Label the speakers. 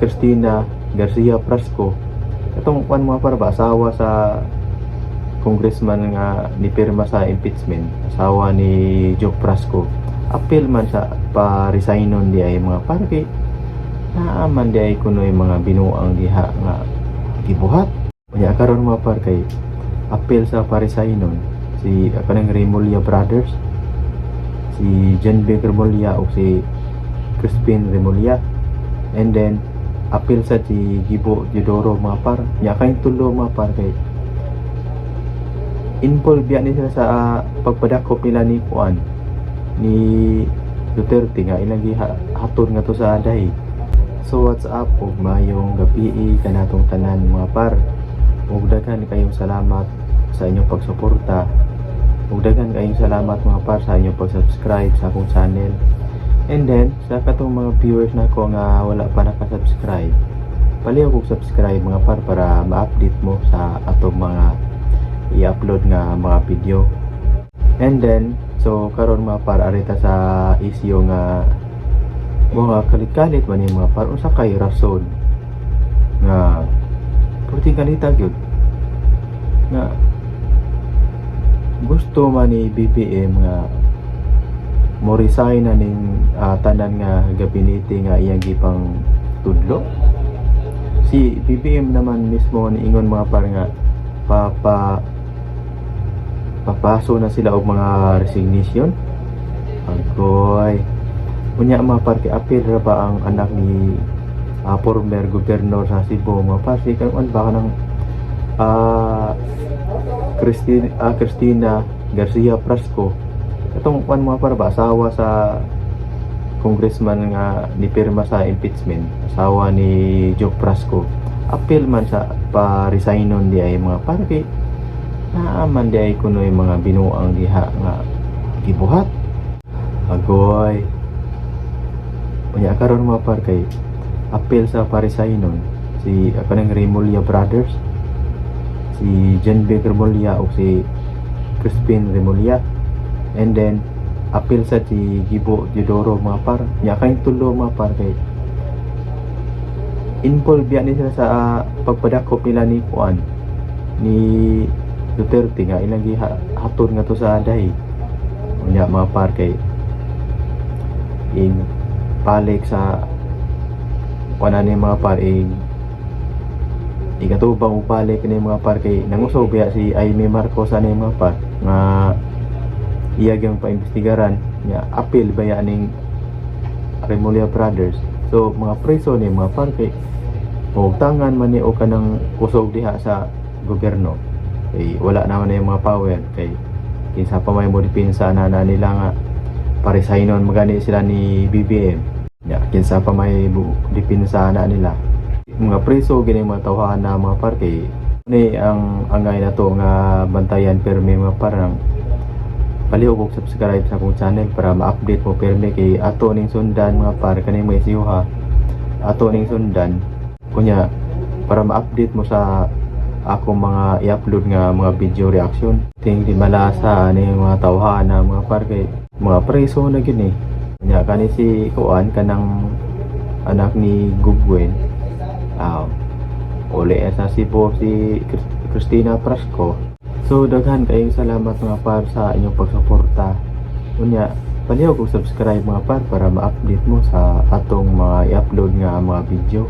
Speaker 1: Cristina Garcia Prasco. Itong kwan mga par ba, asawa sa congressman nga nipirma sa impeachment, asawa ni Joe Prasco. Appeal man sa pa-resignon di ay mga par kay naaman di ay kunoy mga binuang diha nga gibuhat. Kanya karon mga par kay appeal sa pa-resignon si kanang Remulla brothers, si John B. Remulla o si Crispin Remulla, and then appeal sa si Gibo Diodoro mga par. Nya kay tulo mga par kay involved yan sila sa pagpadakop nila ni Juan ni Duterte nga ilang gihatod nga to sa aday. So what's up og mayong gabi kanatong tanan mga par. Ug daghan kayong salamat sa inyong pagsuporta. Ug daghan kayong salamat mga par sa inyong pag-subscribe sa akong channel. And then sa katong mga viewers nako nga wala pa naka-subscribe, palihog og subscribe mga par para ma-update mo sa atong mga i-upload nga mga video. And then so karon mga par arita sa isyu nga mga kalit-kalit man yung mga par unsa kay rason nga puting kanita gyud nga gusto man ni BBM nga mo resign na ning tanan nga gabinete nga iyang gipang tudlo. Si BBM naman mismo niingon mga par nga papaso na sila og mga resignation. Agoy unya mga par kay apil ra ba ang anak ni former gobernador sa Cebu mga par si kan ba kanang Cristina Garcia Prasco. Itong kwan mga par ba, asawa sa congressman nga nipirma sa impeachment, asawa ni Joe Prasco. Appeal man sa pa-resignon di ay mga par kay naaman di ay kunoy mga binuang diha nga gibuhat. Agoy unya karon mga par kay appeal sa pa-resignon si kanang Remulla brothers, si John B. Remulla o si Crispin Remulla, and then appeal sa si Gibo Diodoro mga par. Nya kay tulo mga par kay involved yan sila sa pagpadakop nila ni Juan ni Duterte nga ilang gihatod nga to sa aday. Nya mga par kay in palik sa kuan ni mga par ikatubang upalik ni mga par kay nanguso biya si Aimee Marcos ani mga par nga iya gyang paimbestigaran nya appeal baya ning Remulla brothers. So mga preso ni mga par kay tangan man ni o kanang kusog diha sa gobyerno kay wala naman na yung mga power kay kinsa pa may mo dipinsa na nila nga paresaynon magani sila ni BBM nya kinsa pa may dipinsa na nila mga preso gini mga tawhan na mga par kay ni ang angay na to nga bantayan permi mga parang palihog og subscribe sa akong channel para ma-update mo permi kay ato ning sundan mga par kanay may siyuha ato ning sundan kunya para ma-update mo sa akong mga i-upload nga mga video reaction. Ting di malasa ani mga tawhan na mga par kay mga preso na gini kunya kani si kuan kanang anak ni Gugwen uli sa Cebu si Cristina Prasco. So daghan kayong salamat mga par sa inyong pagsuporta. Unya palihog og subscribe mga par para ma-update mo sa atong mga i-upload nga mga video.